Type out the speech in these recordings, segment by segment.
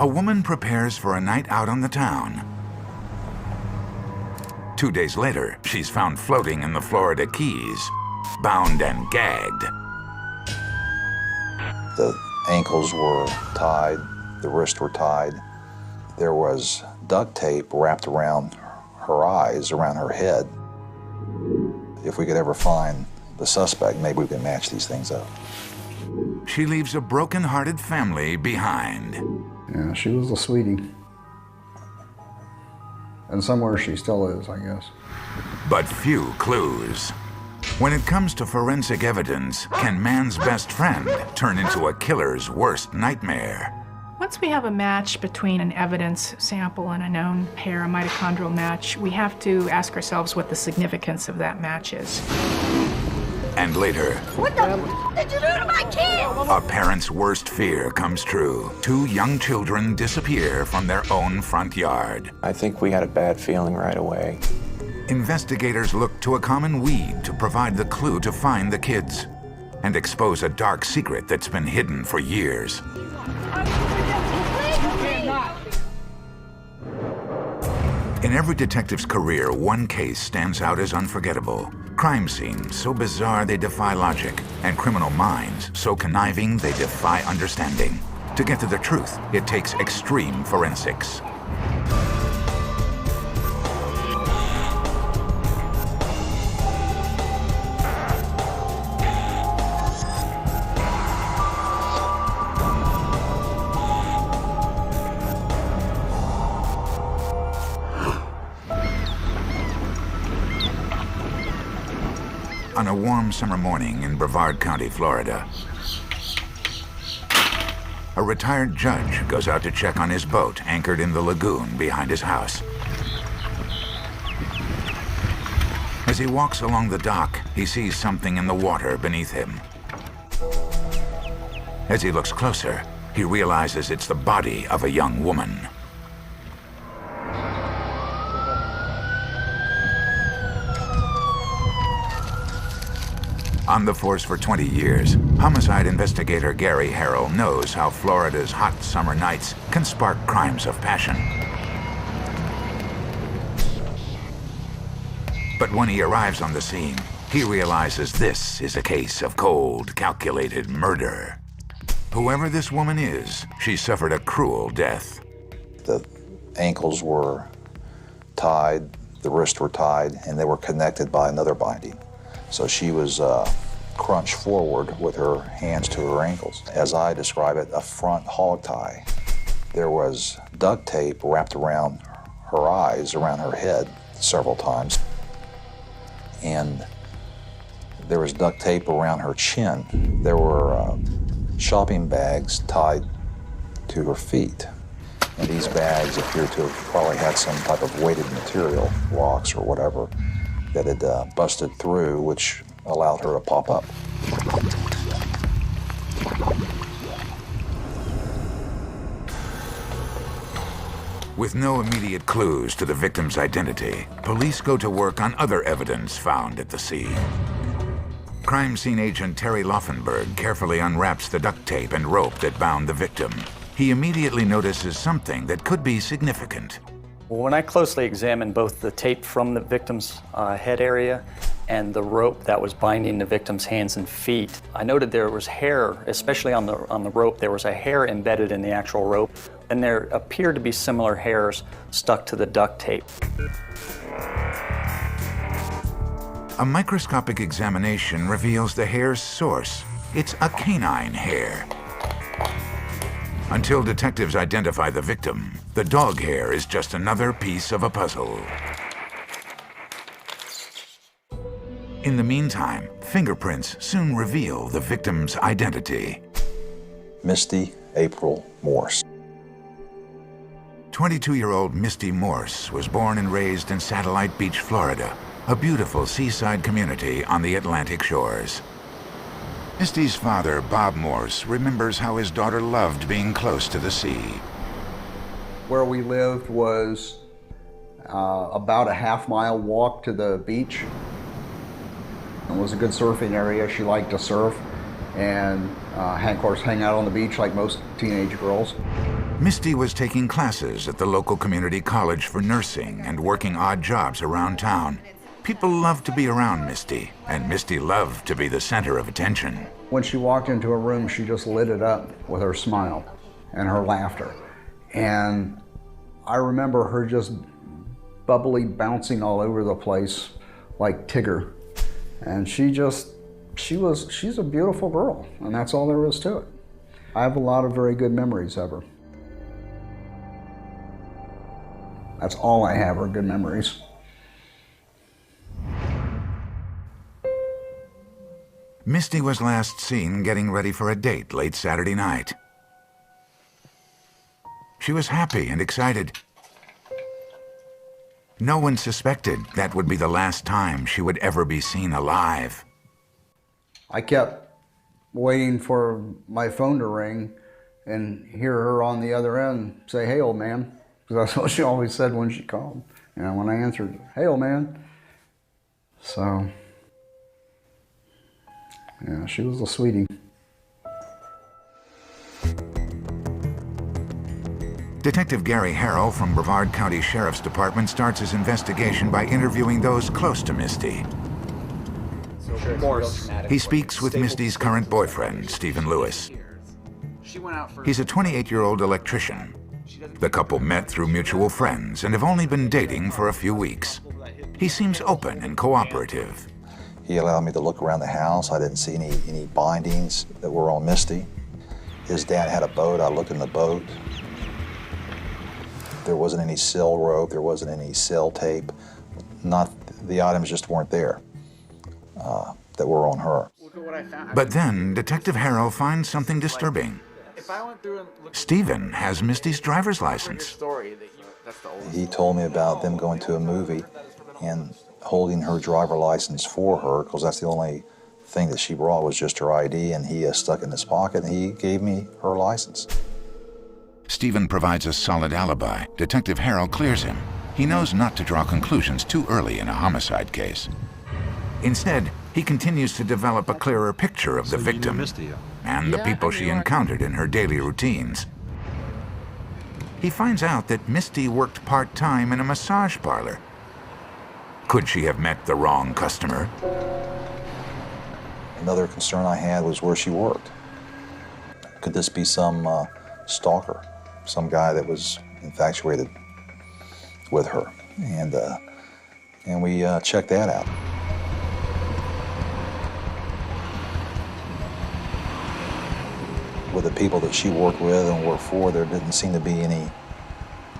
a woman prepares for a night out on the town. 2 days later, she's found floating in the Florida Keys, bound and gagged. The ankles were tied, the wrists were tied. There was duct tape wrapped around her eyes, around her head. If we could ever find the suspect, maybe we can match these things up. She leaves a broken-hearted family behind. Yeah, she was a sweetie. And somewhere she still is, I guess. But few clues. When it comes to forensic evidence, can man's best friend turn into a killer's worst nightmare? Once we have a match between an evidence sample and a known pair, a mitochondrial match, we have to ask ourselves what the significance of that match is. And later, What the f did you do to my kid? a parent's worst fear comes true. 2 young children disappear from their own front yard. I think we had a bad feeling right away. Investigators look to a common weed to provide the clue to find the kids and expose a dark secret that's been hidden for years. In every detective's career, one case stands out as unforgettable. Crime scenes so bizarre they defy logic, and criminal minds so conniving they defy understanding. To get to the truth, it takes extreme forensics. On a warm summer morning in Brevard County, Florida, a retired judge goes out to check on his boat anchored in the lagoon behind his house. As he walks along the dock, he sees something in the water beneath him. As he looks closer, he realizes it's the body of a young woman. On the force for 20 years, homicide investigator Gary Harrell knows how Florida's hot summer nights can spark crimes of passion. But when he arrives on the scene, he realizes this is a case of cold, calculated murder. Whoever this woman is, she suffered a cruel death. The ankles were tied, the wrists were tied, and they were connected by another binding. So she was crunched forward with her hands to her ankles. As I describe it, a front hog tie. There was duct tape wrapped around her eyes, around her head several times. And there was duct tape around her chin. There were shopping bags tied to her feet. And these bags appear to have probably had some type of weighted material, rocks or whatever, that had busted through, which allowed her to pop up. With no immediate clues to the victim's identity, police go to work on other evidence found at the scene. Crime scene agent Terry Laufenberg carefully unwraps the duct tape and rope that bound the victim. He immediately notices something that could be significant. When I closely examined both the tape from the victim's head area and the rope that was binding the victim's hands and feet, I noted there was hair, especially on the rope. There was a hair embedded in the actual rope, and there appeared to be similar hairs stuck to the duct tape. A microscopic examination reveals the hair's source. It's a canine hair. Until detectives identify the victim, the dog hair is just another piece of a puzzle. In the meantime, fingerprints soon reveal the victim's identity. Misty April Morse. 22-year-old Misty Morse was born and raised in Satellite Beach, Florida, a beautiful seaside community on the Atlantic shores. Misty's father, Bob Morse, remembers how his daughter loved being close to the sea. Where we lived was about a half-mile walk to the beach. It was a good surfing area. She liked to surf. and of course hang out on the beach like most teenage girls. Misty was taking classes at the local community college for nursing and working odd jobs around town. People loved to be around Misty, and Misty loved to be the center of attention. When she walked into a room, she just lit it up with her smile and her laughter. And I remember her just bubbly bouncing all over the place like Tigger. And she's a beautiful girl, and that's all there is to it. I have a lot of very good memories of her. That's all I have are good memories. Misty was last seen getting ready for a date late Saturday night. She was happy and excited. No one suspected that would be the last time she would ever be seen alive. I kept waiting for my phone to ring and hear her on the other end say, "Hey, old man," because that's what she always said when she called. And when I answered, "Hey, old man." So, yeah, she was a sweetie. Detective Gary Harrell from Brevard County Sheriff's Department starts his investigation by interviewing those close to Misty. He speaks with Misty's current boyfriend, Stephen Lewis. He's a 28-year-old electrician. The couple met through mutual friends and have only been dating for a few weeks. He seems open and cooperative. He allowed me to look around the house. I didn't see any bindings that were on Misty. His dad had a boat. I looked in the boat. There wasn't any sill rope. There wasn't any sill tape. The items just weren't there that were on her. But then Detective Harrell finds something disturbing. Stephen has Misty's driver's license. He told me about them going to a movie and holding her driver license for her, because that's the only thing that she brought was just her ID, and he stuck in his pocket and he gave me her license. Stephen provides a solid alibi. Detective Harrell clears him. He knows not to draw conclusions too early in a homicide case. Instead, he continues to develop a clearer picture of the victim and the people she encountered in her daily routines. He finds out that Misty worked part-time in a massage parlor. Could she have met the wrong customer? Another concern I had was where she worked. Could this be some stalker, some guy that was infatuated with her? And we checked that out. With the people that she worked with and worked for, there didn't seem to be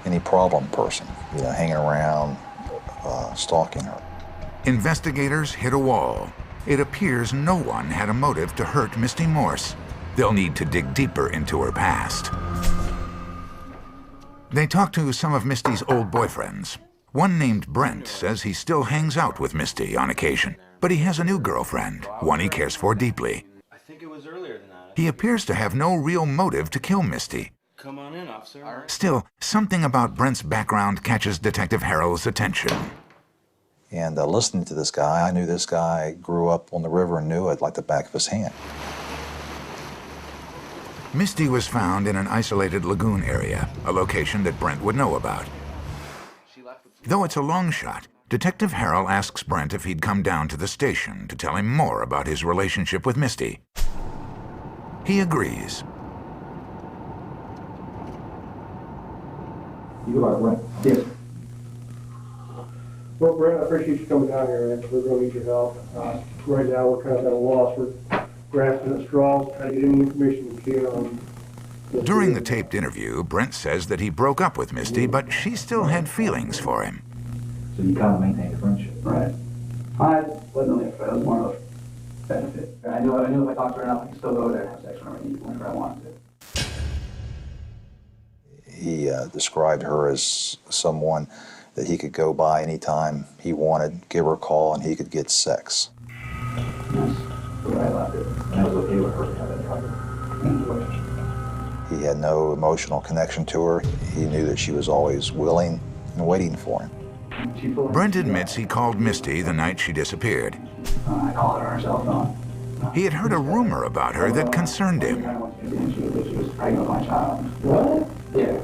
any problem person, hanging around, stalking her. Investigators hit a wall. It appears no one had a motive to hurt Misty Morse. They'll need to dig deeper into her past. They talk to some of Misty's old boyfriends. One named Brent says he still hangs out with Misty on occasion, but he has a new girlfriend, one he cares for deeply. I think it was earlier than that. He appears to have no real motive to kill Misty. Come on in, officer. Still, something about Brent's background catches Detective Harrell's attention. And listening to this guy, I knew this guy grew up on the river and knew it like the back of his hand. Misty was found in an isolated lagoon area, a location that Brent would know about. Though it's a long shot, Detective Harrell asks Brent if he'd come down to the station to tell him more about his relationship with Misty. He agrees. You are Brent? Yes. Well, Brent, I appreciate you coming down here, man. We're going to need your help. Right now, we're kind of at a loss. We're grasping at straws, trying to get any information we can on. During the taped interview, Brent says that he broke up with Misty, but she still had feelings for him. So you kind of maintain a friendship, right? I wasn't only a friend, I was more of a benefit. I knew if I talked to her enough, I could still go there and have sex whenever I wanted to. He described her as someone that he could go by anytime he wanted, give her a call, and he could get sex. That's the way I left it. And I was okay with her having a private relationship. He had no emotional connection to her. He knew that she was always willing and waiting for him. Brent admits he called Misty the night she disappeared. I called her on her cell phone. He had heard a rumor about her that concerned him. I want you to be, she was pregnant with my child. What? Yeah.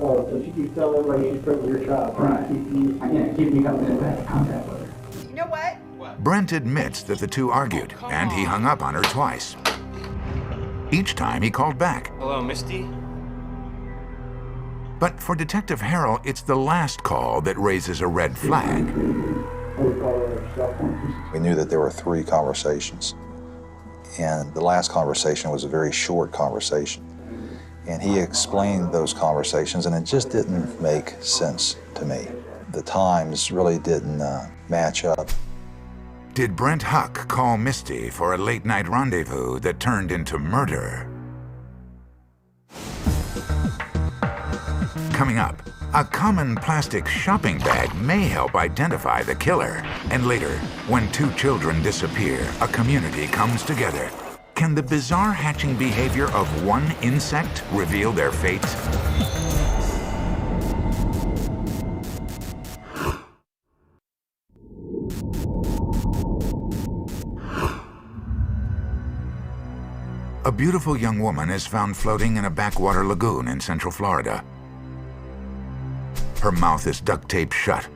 Oh, so she keeps telling everybody she's pregnant with your child. Right. Keep me coming in contact with her. You know what? Brent admits that the two argued, and he hung up on her twice. Each time he called back. Hello, Misty? But for Detective Harrell, it's the last call that raises a red flag. We knew that there were 3 conversations, and the last conversation was a very short conversation. And he explained those conversations, and it just didn't make sense to me. The times really didn't match up. Did Brent Huck call Misty for a late-night rendezvous that turned into murder? Coming up, a common plastic shopping bag may help identify the killer. And later, when 2 children disappear, a community comes together. Can the bizarre hatching behavior of one insect reveal their fate? A beautiful young woman is found floating in a backwater lagoon in Central Florida. Her mouth is duct taped shut,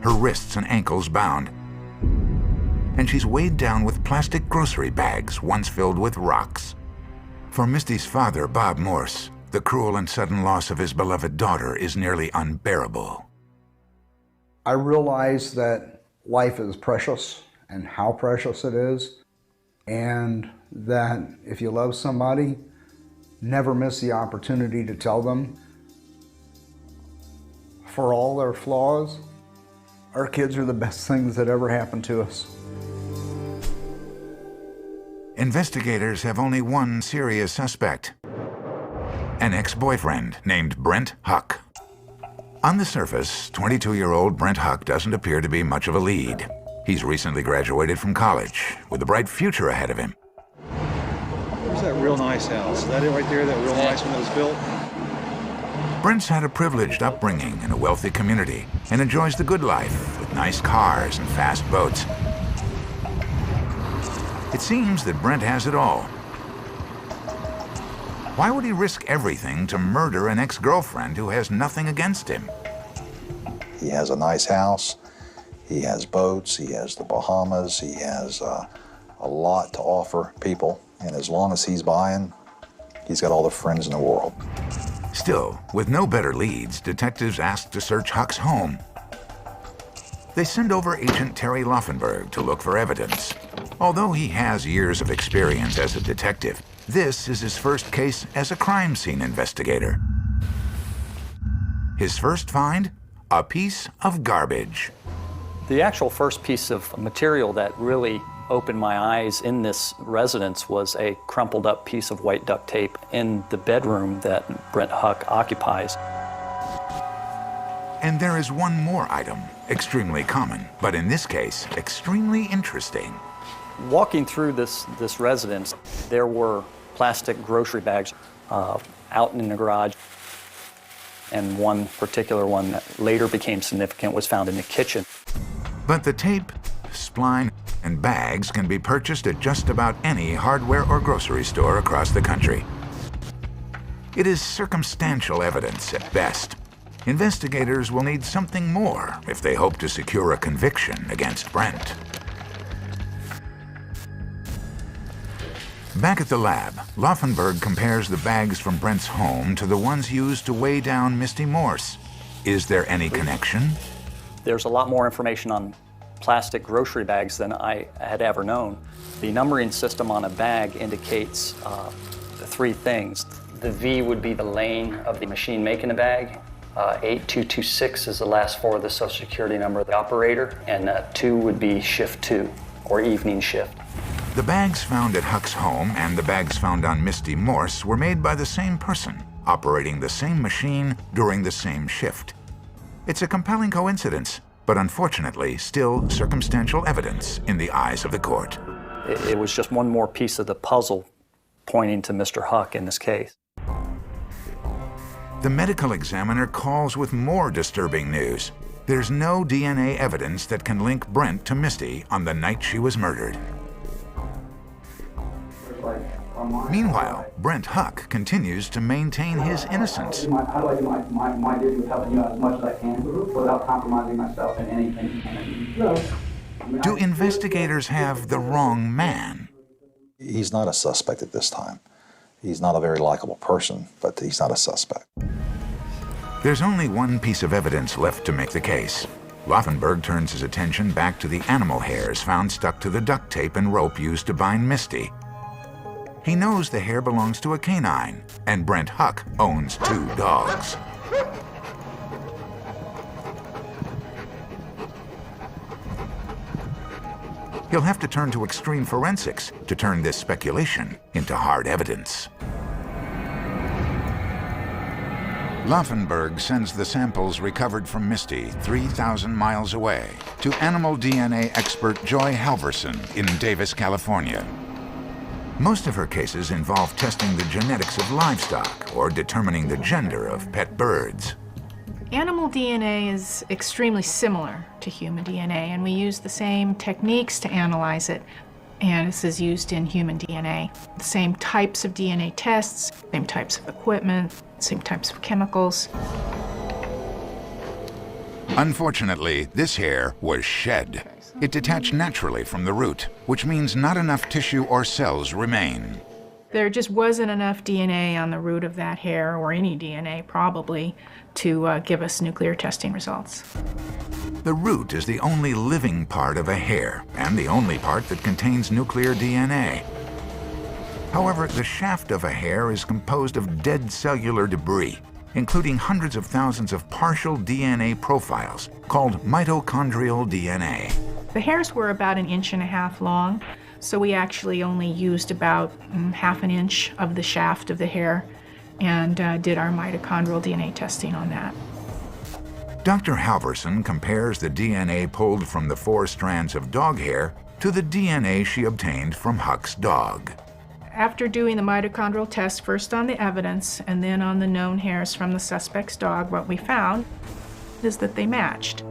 her wrists and ankles bound, and she's weighed down with plastic grocery bags once filled with rocks. For Misty's father, Bob Morse, the cruel and sudden loss of his beloved daughter is nearly unbearable. I realize that life is precious and how precious it is, and that if you love somebody, never miss the opportunity to tell them, for all their flaws, our kids are the best things that ever happened to us. Investigators have only one serious suspect, an ex-boyfriend named Brent Huck. On the surface, 22-year-old Brent Huck doesn't appear to be much of a lead. He's recently graduated from college with a bright future ahead of him. Where's that real nice house? Is that it right there, that real nice one that was built? Brent's had a privileged upbringing in a wealthy community and enjoys the good life with nice cars and fast boats. It seems that Brent has it all. Why would he risk everything to murder an ex-girlfriend who has nothing against him? He has a nice house, he has boats, he has the Bahamas, he has a lot to offer people, and as long as he's buying, he's got all the friends in the world. Still, with no better leads, detectives ask to search Huck's home. They send over Agent Terry Laufenberg to look for evidence. Although he has years of experience as a detective, this is his first case as a crime scene investigator. His first find? A piece of garbage. The actual first piece of material that really opened my eyes in this residence was a crumpled up piece of white duct tape in the bedroom that Brent Huck occupies. And there is one more item, extremely common, but in this case, extremely interesting. Walking through this residence, there were plastic grocery bags out in the garage, and one particular one that later became significant was found in the kitchen. But the tape, spline, and bags can be purchased at just about any hardware or grocery store across the country. It is circumstantial evidence at best. Investigators will need something more if they hope to secure a conviction against Brent. Back at the lab, Laufenberg compares the bags from Brent's home to the ones used to weigh down Misty Morse. Is there any connection? There's a lot more information on plastic grocery bags than I had ever known. The numbering system on a bag indicates 3 things. The V would be the lane of the machine making the bag. 8226 is the last 4 of the Social Security number of the operator, and 2 would be shift 2, or evening shift. The bags found at Huck's home and the bags found on Misty Morse were made by the same person, operating the same machine during the same shift. It's a compelling coincidence, but unfortunately still circumstantial evidence in the eyes of the court. It was just one more piece of the puzzle pointing to Mr. Huck in this case. The medical examiner calls with more disturbing news. There's no DNA evidence that can link Brent to Misty on the night she was murdered. Meanwhile, Brent Huck continues to maintain his innocence. How do I do my duty of helping you out as much as I can without compromising myself in anything? Do investigators have the wrong man? He's not a suspect at this time. He's not a very likable person, but he's not a suspect. There's only one piece of evidence left to make the case. Laufenberg turns his attention back to the animal hairs found stuck to the duct tape and rope used to bind Misty. He knows the hair belongs to a canine, and Brent Huck owns 2 dogs. He'll have to turn to extreme forensics to turn this speculation into hard evidence. Laufenberg sends the samples recovered from Misty 3,000 miles away to animal DNA expert Joy Halverson in Davis, California. Most of her cases involve testing the genetics of livestock or determining the gender of pet birds. Animal DNA is extremely similar to human DNA, and we use the same techniques to analyze it. And this is used in human DNA. The same types of DNA tests, same types of equipment, same types of chemicals. Unfortunately, this hair was shed. It detached naturally from the root, which means not enough tissue or cells remain. There just wasn't enough DNA on the root of that hair, or any DNA probably, to give us nuclear testing results. The root is the only living part of a hair, and the only part that contains nuclear DNA. However, the shaft of a hair is composed of dead cellular debris, including hundreds of thousands of partial DNA profiles called mitochondrial DNA. The hairs were about 1.5 inches long, so we actually only used about ½ an inch of the shaft of the hair and did our mitochondrial DNA testing on that. Dr. Halverson compares the DNA pulled from the 4 strands of dog hair to the DNA she obtained from Huck's dog. After doing the mitochondrial test, first on the evidence and then on the known hairs from the suspect's dog, what we found is that they matched.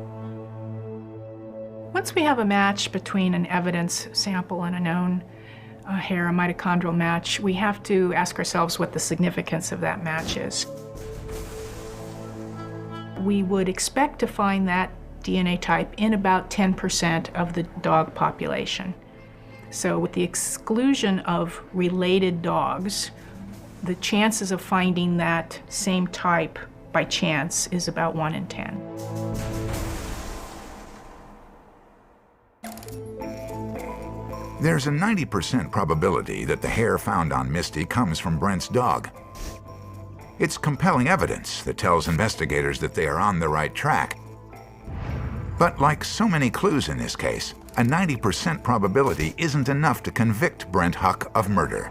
Once we have a match between an evidence sample and a known hair, a mitochondrial match, we have to ask ourselves what the significance of that match is. We would expect to find that DNA type in about 10% of the dog population. So with the exclusion of related dogs, the chances of finding that same type by chance is about 1 in 10. There's a 90% probability that the hair found on Misty comes from Brent's dog. It's compelling evidence that tells investigators that they are on the right track. But like so many clues in this case, a 90% probability isn't enough to convict Brent Huck of murder.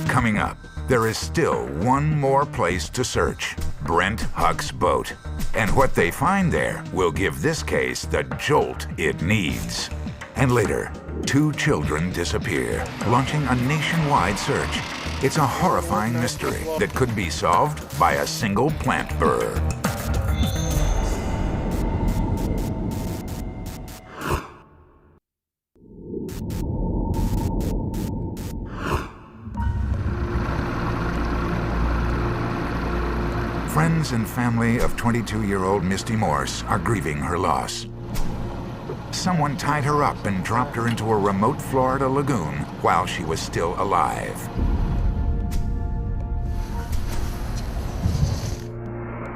Coming up, there is still one more place to search: Brent Huck's boat. And what they find there will give this case the jolt it needs. And later, 2 children disappear, launching a nationwide search. It's a horrifying mystery that could be solved by a single plant burr. Friends and family of 22-year-old Misty Morse are grieving her loss. Someone tied her up and dropped her into a remote Florida lagoon while she was still alive.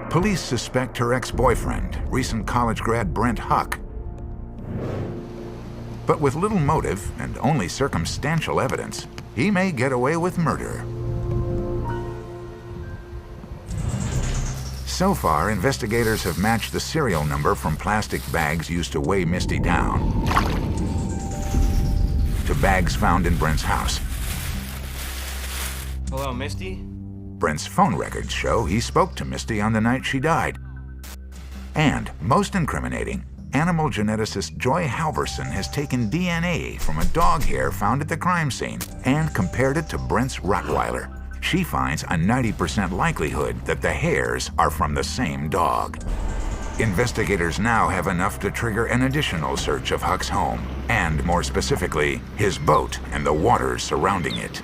Police suspect her ex-boyfriend, recent college grad Brent Huck. But with little motive and only circumstantial evidence, he may get away with murder. So far, investigators have matched the serial number from plastic bags used to weigh Misty down to bags found in Brent's house. Hello, Misty? Brent's phone records show he spoke to Misty on the night she died. And, most incriminating, animal geneticist Joy Halverson has taken DNA from a dog hair found at the crime scene and compared it to Brent's Rottweiler. She finds a 90% likelihood that the hairs are from the same dog. Investigators now have enough to trigger an additional search of Huck's home, and more specifically, his boat and the waters surrounding it.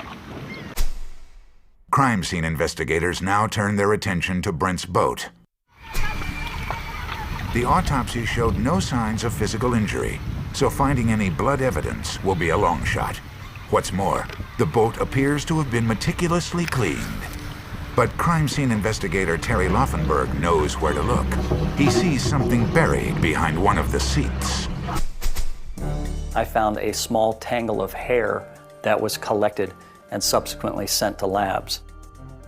Crime scene investigators now turn their attention to Brent's boat. The autopsy showed no signs of physical injury, so finding any blood evidence will be a long shot. What's more, the boat appears to have been meticulously cleaned. But crime scene investigator Terry Laufenberg knows where to look. He sees something buried behind one of the seats. I found a small tangle of hair that was collected and subsequently sent to labs.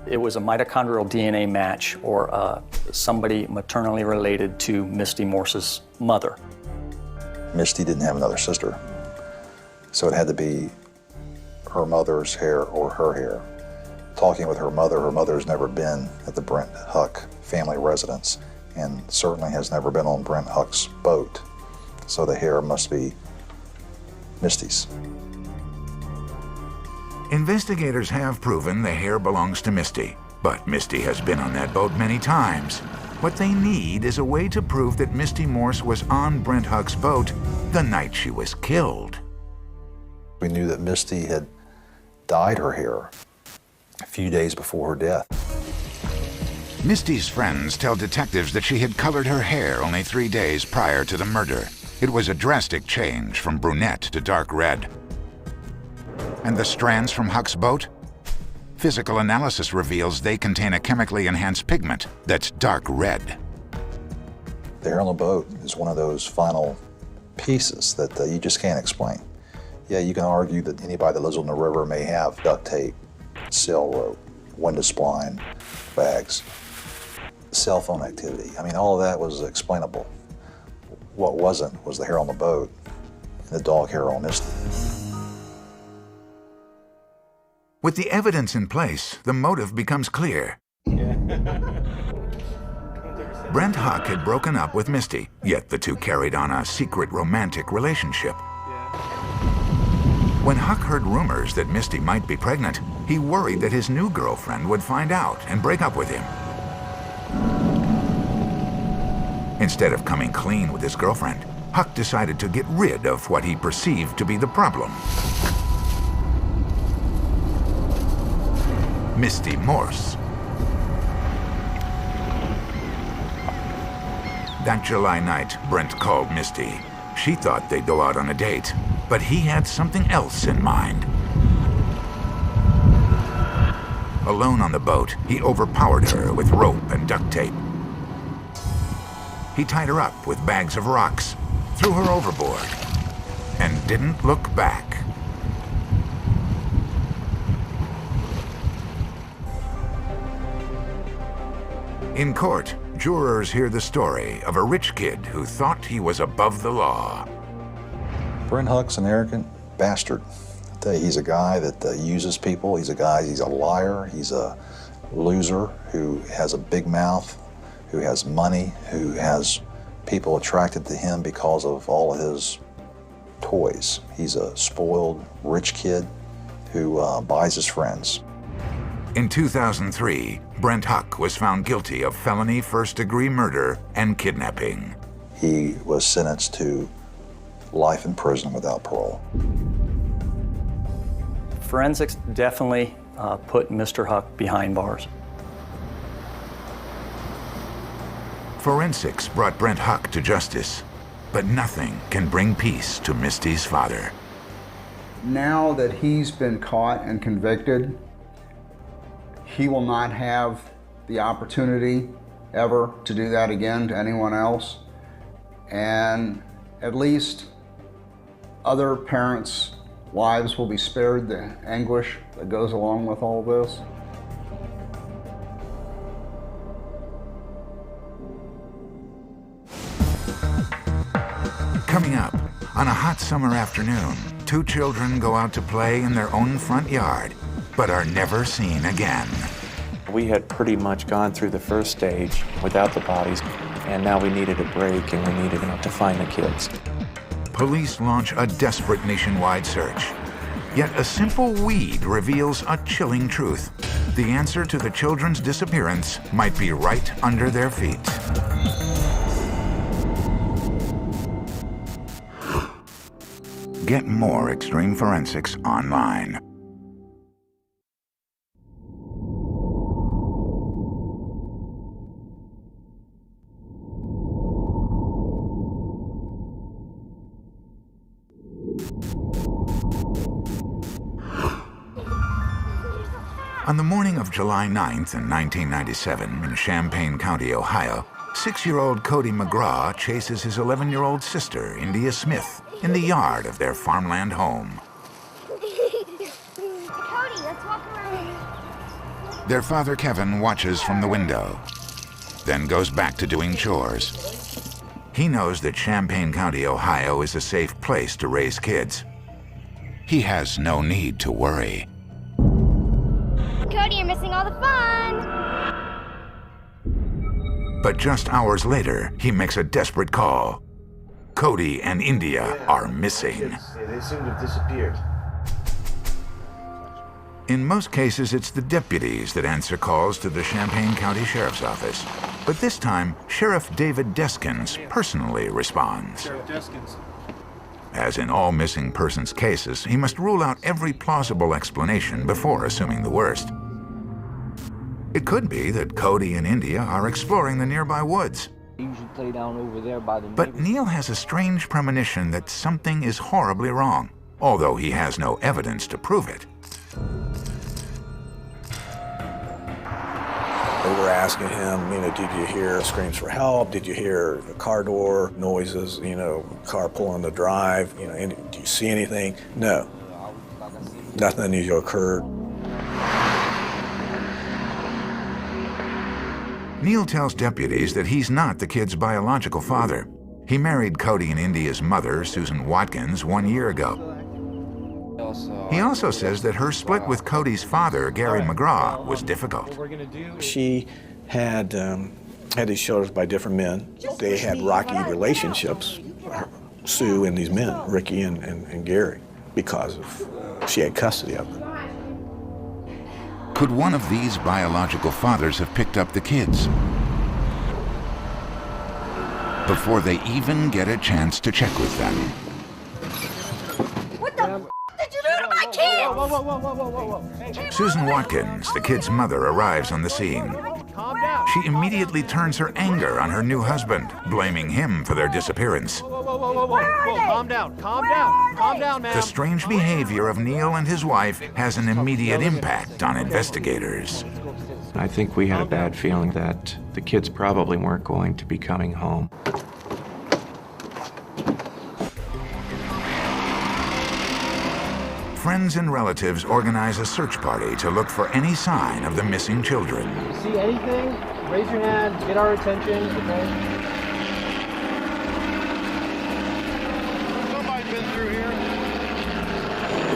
It was a mitochondrial DNA match, or somebody maternally related to Misty Morse's mother. Misty didn't have another sister, so it had to be her mother's hair or her hair. Talking with her mother's never been at the Brent Huck family residence and certainly has never been on Brent Huck's boat, so the hair must be Misty's. Investigators have proven the hair belongs to Misty, but Misty has been on that boat many times. What they need is a way to prove that Misty Morse was on Brent Huck's boat the night she was killed. We knew that Misty had dyed her hair a few days before her death. Misty's friends tell detectives that she had colored her hair only 3 days prior to the murder. It was a drastic change from brunette to dark red. And the strands from Huck's boat? Physical analysis reveals they contain a chemically enhanced pigment that's dark red. The hair on the boat is one of those final pieces that you just can't explain. Yeah, you can argue that anybody that lives on the river may have duct tape, sail rope, window spline, bags, cell phone activity. I mean, all of that was explainable. What wasn't was the hair on the boat and the dog hair on Misty. With the evidence in place, the motive becomes clear. Brent Huck had broken up with Misty, yet the two carried on a secret romantic relationship. When Huck heard rumors that Misty might be pregnant, he worried that his new girlfriend would find out and break up with him. Instead of coming clean with his girlfriend, Huck decided to get rid of what he perceived to be the problem. Misty Morse. That July night, Brent called Misty. She thought they'd go out on a date, but he had something else in mind. Alone on the boat, he overpowered her with rope and duct tape. He tied her up with bags of rocks, threw her overboard, and didn't look back. In court, jurors hear the story of a rich kid who thought he was above the law. Brent Huck's an arrogant bastard. I tell you, he's a guy that uses people. He's a liar. He's a loser who has a big mouth, who has money, who has people attracted to him because of all of his toys. He's a spoiled, rich kid who buys his friends. In 2003, Brent Huck was found guilty of felony first-degree murder and kidnapping. He was sentenced to life in prison without parole. Forensics definitely put Mr. Huck behind bars. Forensics brought Brent Huck to justice, but nothing can bring peace to Misty's father. Now that he's been caught and convicted, he will not have the opportunity ever to do that again to anyone else. And at least other parents' lives will be spared the anguish that goes along with all this. Coming up, on a hot summer afternoon, two children go out to play in their own front yard, but are never seen again. We had pretty much gone through the first stage without the bodies, and now we needed a break and we needed to find the kids. Police launch a desperate nationwide search. Yet a simple weed reveals a chilling truth. The answer to the children's disappearance might be right under their feet. get more extreme forensics online. On the morning of July 9th in 1997 in Champaign County, Ohio, 6-year-old Cody McGraw chases his 11-year-old sister, India Smith, in the yard of their farmland home. Cody, let's walk around. Their father, Kevin, watches from the window, then goes back to doing chores. He knows that Champaign County, Ohio is a safe place to raise kids. He has no need to worry. Cody, you're missing all the fun. But just hours later, he makes a desperate call. Cody and India are missing. They seem to have disappeared. In most cases, it's the deputies that answer calls to the Champaign County Sheriff's Office. But this time, Sheriff David Deskins personally responds. Sheriff Deskins. As in all missing persons cases, he must rule out every plausible explanation before assuming the worst. It could be that Cody and India are exploring the nearby woods. Usually play down over there by the But Neil has a strange premonition that something is horribly wrong, although he has no evidence to prove it. They were asking him, did you hear screams for help? Did you hear the car door noises, car pulling the drive? Do you see anything? No. Nothing unusual occurred. Neil tells deputies that he's not the kid's biological father. He married Cody and India's mother, Susan Watkins, 1 year ago. He also says that her split with Cody's father, Gary McGraw, was difficult. She had these shoulders by different men. They had rocky relationships, Sue and these men, Ricky and Gary, because she had custody of them. Could one of these biological fathers have picked up the kids before they even get a chance to check with them? What the f did you do to my kids? Whoa, whoa, whoa, whoa, whoa, whoa. Susan Watkins, the kid's mother, arrives on the scene. She immediately turns her anger on her new husband, blaming him for their disappearance. Calm down, calm down, man. The strange behavior of Neil and his wife has an immediate impact on investigators. I think we had a bad feeling that the kids probably weren't going to be coming home. Friends and relatives organize a search party to look for any sign of the missing children. See anything? Raise your hand, get our attention, okay? Somebody been through here?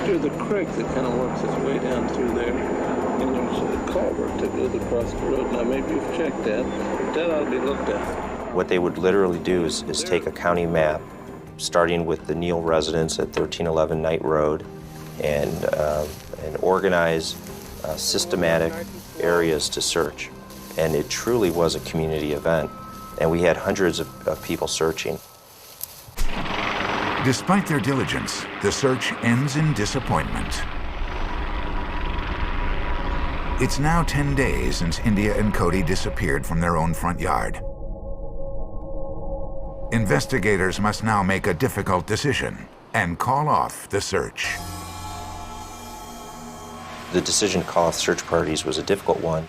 There's a creek that kind of works its way down through there, and there's a culvert that goes across the road. Now, maybe you've checked that. That ought to be looked at. What they would literally do is take a county map, starting with the Neal residence at 1311 Knight Road, and organize systematic areas to search. And it truly was a community event, and we had hundreds of people searching. Despite their diligence, the search ends in disappointment. It's now 10 days since India and Cody disappeared from their own front yard. Investigators must now make a difficult decision and call off the search. The decision to call off search parties was a difficult one.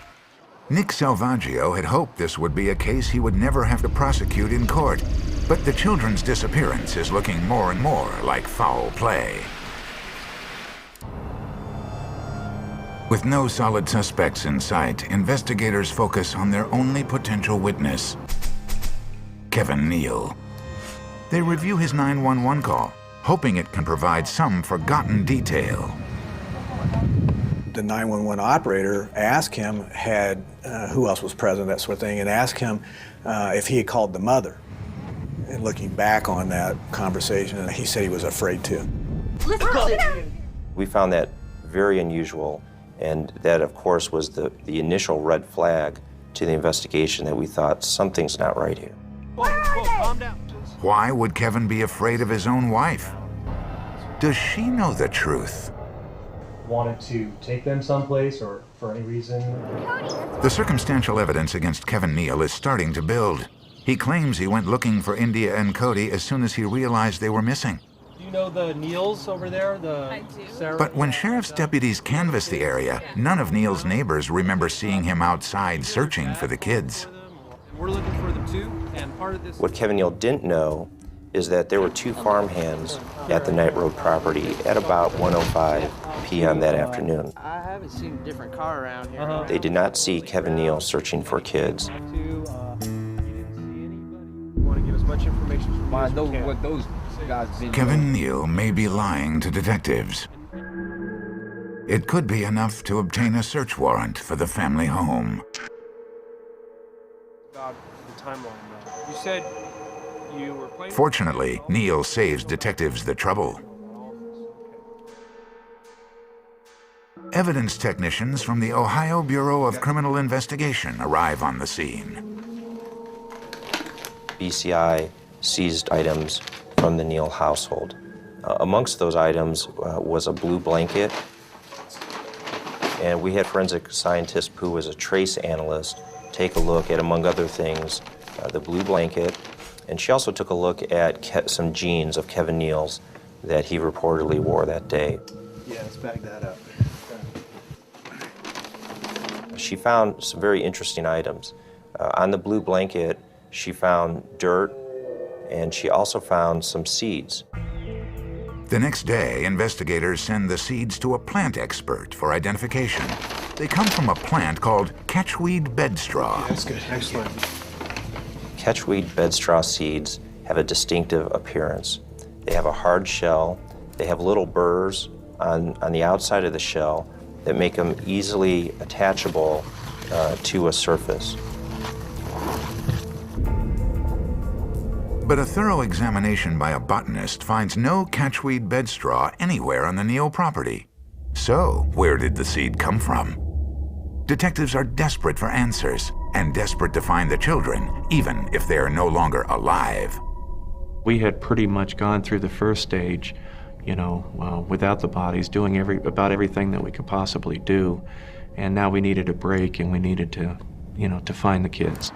Nick Salvaggio had hoped this would be a case he would never have to prosecute in court, but the children's disappearance is looking more and more like foul play. With no solid suspects in sight, investigators focus on their only potential witness, Kevin Neal. They review his 911 call, hoping it can provide some forgotten detail. The 911 operator asked him who else was present, that sort of thing, and asked him if he had called the mother. And looking back on that conversation, he said he was afraid to. We found that very unusual, and that, of course, was the initial red flag to the investigation that we thought something's not right here. Why would Kevin be afraid of his own wife? Does she know the truth? Wanted to take them someplace or for any reason? The circumstantial evidence against Kevin Neal is starting to build. He claims he went looking for India and Cody as soon as he realized they were missing. Do you know the Neals over there? I do. Sarah? But when sheriff's deputies canvassed the area, none of Neal's neighbors remember seeing him outside searching for the kids. We're looking for them too, and part of this... What Kevin Neal didn't know is that there were two farmhands at the Knight Road property at about 1:05 p.m. that afternoon. I haven't seen a different car around here. They did not see Kevin Neal searching for kids. You want to give as much information as you can. What those guys been Kevin Neal may be lying to detectives. It could be enough to obtain a search warrant for the family home. About the timeline, though. You said you were playing... Fortunately, Neal saves detectives the trouble. Evidence technicians from the Ohio Bureau of Criminal Investigation arrive on the scene. BCI seized items from the Neal household. Amongst those items was a blue blanket, and we had forensic scientist who was a trace analyst take a look at, among other things, the blue blanket, and she also took a look at some jeans of Kevin Neal's that he reportedly wore that day. Yeah, let's bag that up. She found some very interesting items. On the blue blanket, she found dirt, and she also found some seeds. The next day, investigators send the seeds to a plant expert for identification. They come from a plant called catchweed bedstraw. That's good. Excellent. Catchweed bedstraw seeds have a distinctive appearance. They have a hard shell. They have little burrs on the outside of the shell that make them easily attachable to a surface. But a thorough examination by a botanist finds no catchweed bedstraw anywhere on the Neal property. So, where did the seed come from? Detectives are desperate for answers, and desperate to find the children, even if they are no longer alive. We had pretty much gone through the first stage, without the bodies, doing about everything that we could possibly do. And now we needed a break, and we needed to, to find the kids.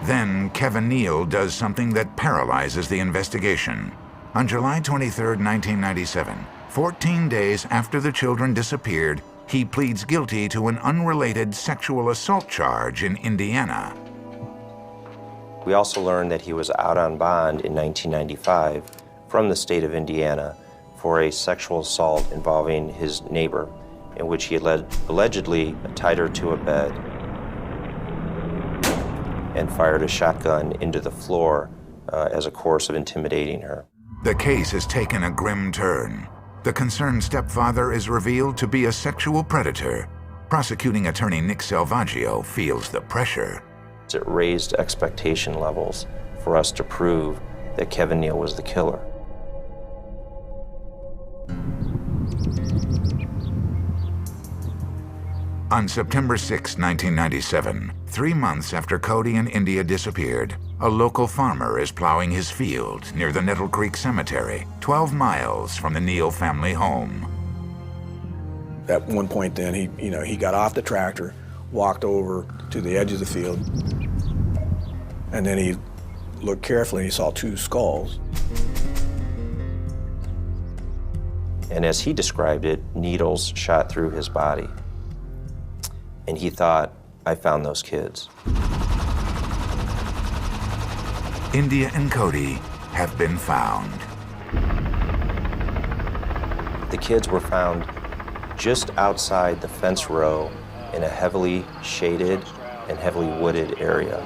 Then Kevin Neal does something that paralyzes the investigation. On July 23, 1997, 14 days after the children disappeared, he pleads guilty to an unrelated sexual assault charge in Indiana. We also learned that he was out on bond in 1995 from the state of Indiana for a sexual assault involving his neighbor, in which he allegedly tied her to a bed and fired a shotgun into the floor as a course of intimidating her. The case has taken a grim turn. The concerned stepfather is revealed to be a sexual predator. Prosecuting attorney Nick Salvaggio feels the pressure. It raised expectation levels for us to prove that Kevin Neal was the killer. On September 6, 1997, 3 months after Cody and India disappeared, a local farmer is plowing his field near the Nettle Creek Cemetery, 12 miles from the Neal family home. At one point then, he got off the tractor, walked over to the edge of the field, and then he looked carefully and he saw 2 skulls. And as he described it, needles shot through his body. And he thought, I found those kids. India and Cody have been found. The kids were found just outside the fence row in a heavily shaded and heavily wooded area.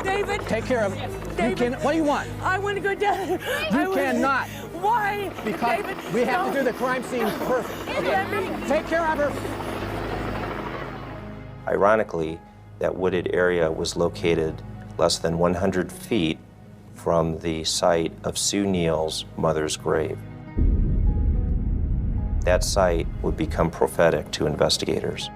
David! Take care of him. David! What do you want? I want to go down. You cannot. Why? Because David, we have no. to do the crime scene perfect. Okay. Take care of her. Ironically, that wooded area was located less than 100 feet from the site of Sue Neal's mother's grave. That site would become prophetic to investigators.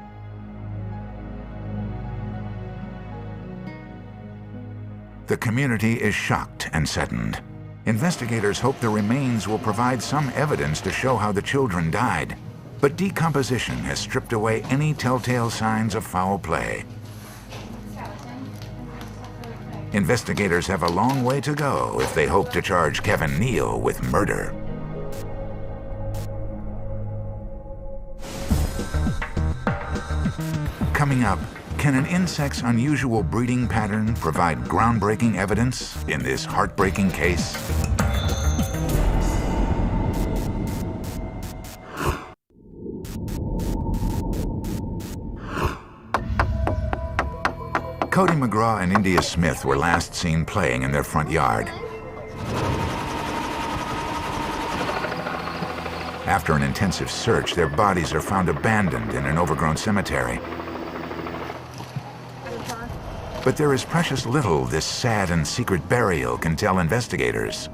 The community is shocked and saddened. Investigators hope the remains will provide some evidence to show how the children died. But decomposition has stripped away any telltale signs of foul play. Investigators have a long way to go if they hope to charge Kevin Neal with murder. Coming up, can an insect's unusual breeding pattern provide groundbreaking evidence in this heartbreaking case? Cody McGraw and India Smith were last seen playing in their front yard. After an intensive search, their bodies are found abandoned in an overgrown cemetery. But there is precious little this sad and secret burial can tell investigators.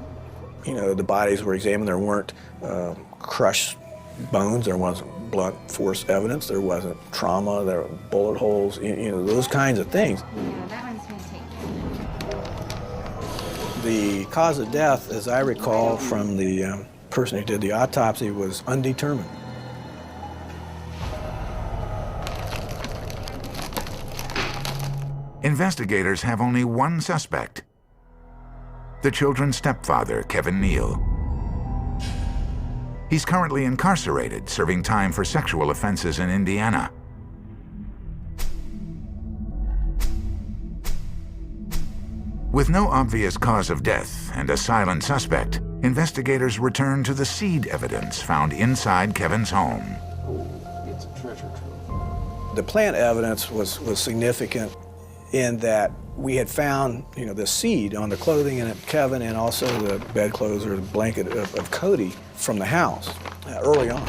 You know, the bodies were examined. There weren't crushed bones. There wasn't blunt force evidence. There wasn't trauma. There were bullet holes. You know, those kinds of things. The cause of death, as I recall from the person who did the autopsy, was undetermined. Investigators have only one suspect: the children's stepfather, Kevin Neal. He's currently incarcerated, serving time for sexual offenses in Indiana. With no obvious cause of death and a silent suspect, investigators return to the seed evidence found inside Kevin's home. It's a treasure trove. The plant evidence was significant in that we had found, you know, the seed on the clothing in Kevin and also the bedclothes or the blanket of Cody from the house early on.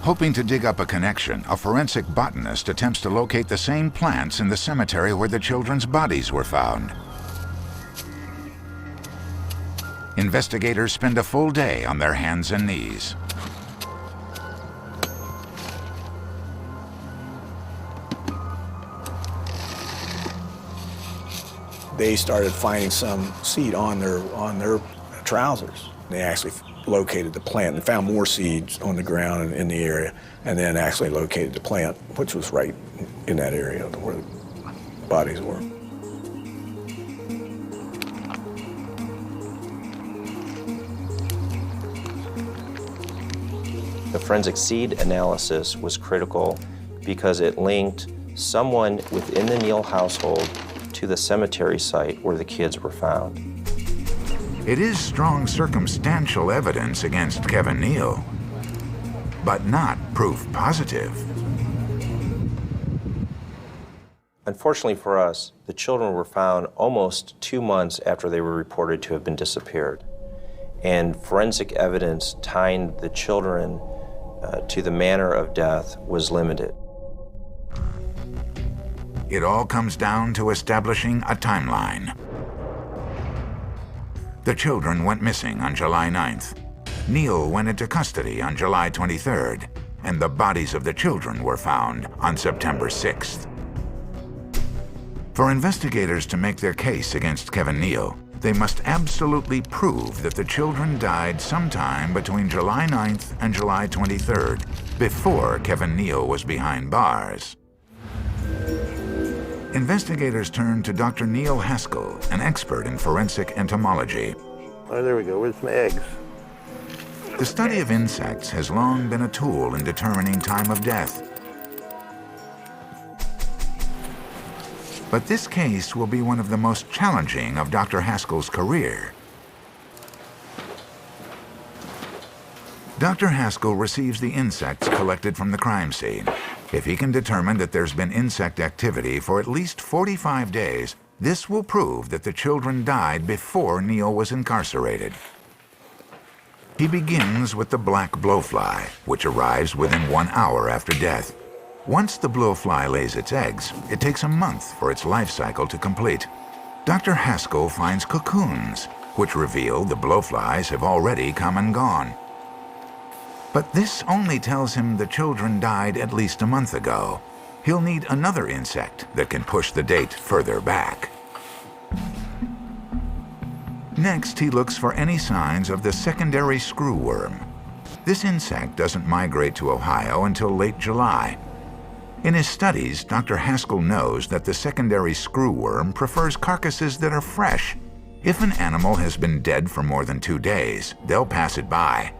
Hoping to dig up a connection, a forensic botanist attempts to locate the same plants in the cemetery where the children's bodies were found. Investigators spend a full day on their hands and knees. They started finding some seed on their trousers. They actually located the plant and found more seeds on the ground in the area, and then actually located the plant, which was right in that area where the bodies were. The forensic seed analysis was critical because it linked someone within the Neal household to the cemetery site where the kids were found. It is strong circumstantial evidence against Kevin Neal, but not proof positive. Unfortunately for us, the children were found almost 2 months after they were reported to have been disappeared. And forensic evidence tying the children to the manner of death was limited. It all comes down to establishing a timeline. The children went missing on July 9th. Neal went into custody on July 23rd, and the bodies of the children were found on September 6th. For investigators to make their case against Kevin Neal, they must absolutely prove that the children died sometime between July 9th and July 23rd, before Kevin Neal was behind bars. Investigators turned to Dr. Neil Haskell, an expert in forensic entomology. Oh, there we go. Where's my eggs? The study of insects has long been a tool in determining time of death. But this case will be one of the most challenging of Dr. Haskell's career. Dr. Haskell receives the insects collected from the crime scene. If he can determine that there's been insect activity for at least 45 days, this will prove that the children died before Neal was incarcerated. He begins with the black blowfly, which arrives within 1 hour after death. Once the blowfly lays its eggs, it takes a month for its life cycle to complete. Dr. Haskell finds cocoons, which reveal the blowflies have already come and gone. But this only tells him the children died at least a month ago. he'll need another insect that can push the date further back. Next, he looks for any signs of the secondary screwworm. This insect doesn't migrate to Ohio until late July. In his studies, Dr. Haskell knows that the secondary screwworm prefers carcasses that are fresh. If an animal has been dead for more than 2 days, they'll pass it by.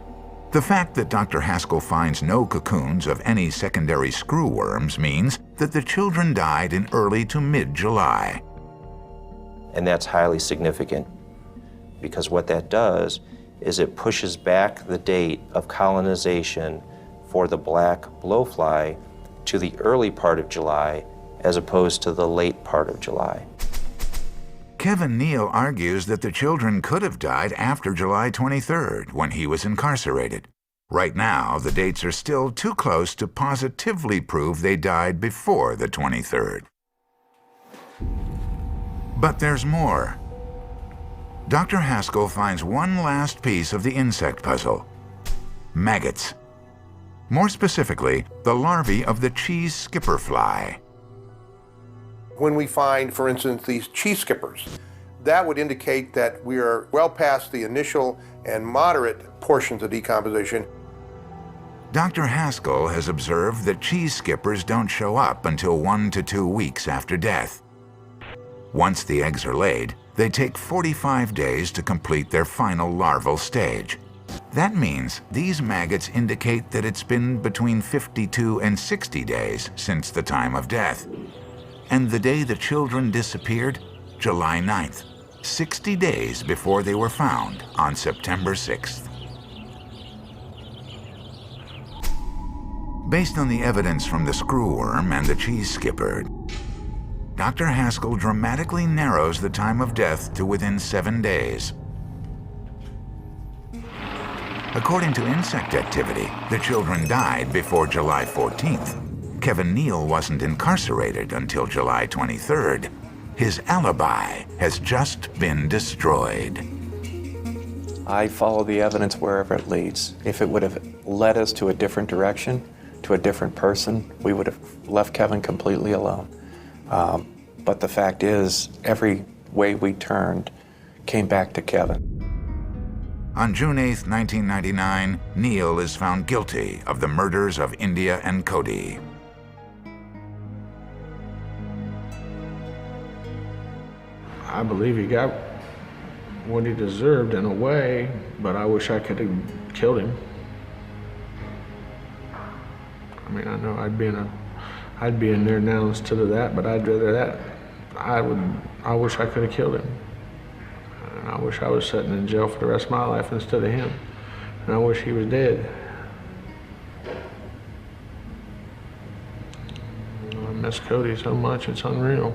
The fact that Dr. Haskell finds no cocoons of any secondary screwworms means that the children died in early to mid-July. And that's highly significant, because what that does is it pushes back the date of colonization for the black blowfly to the early part of July as opposed to the late part of July. Kevin Neal argues that the children could have died after July 23rd, when he was incarcerated. Right now, the dates are still too close to positively prove they died before the 23rd. But there's more. Dr. Haskell finds one last piece of the insect puzzle: maggots. More specifically, the larvae of the cheese skipper fly. When we find, for instance, these cheese skippers, that would indicate that we are well past the initial and moderate portions of decomposition. Dr. Haskell has observed that cheese skippers don't show up until 1 to 2 weeks after death. Once the eggs are laid, they take 45 days to complete their final larval stage. That means these maggots indicate that it's been between 52 and 60 days since the time of death. And the day the children disappeared, July 9th, 60 days before they were found on September 6th. Based on the evidence from the screwworm and the cheese skipper, Dr. Haskell dramatically narrows the time of death to within 7 days. According to insect activity, the children died before July 14th. Kevin Neal wasn't incarcerated until July 23rd. His alibi has just been destroyed. I follow the evidence wherever it leads. If it would have led us to a different direction, to a different person, we would have left Kevin completely alone. But the fact is, every way we turned came back to Kevin. On June 8, 1999, Neal is found guilty of the murders of India and Cody. I believe he got what he deserved in a way, but I wish I could have killed him. I mean, I know I'd be in there now instead of that, but I'd rather that. I wish I could have killed him. And I wish I was sitting in jail for the rest of my life instead of him. And I wish he was dead. I miss Cody so much, it's unreal.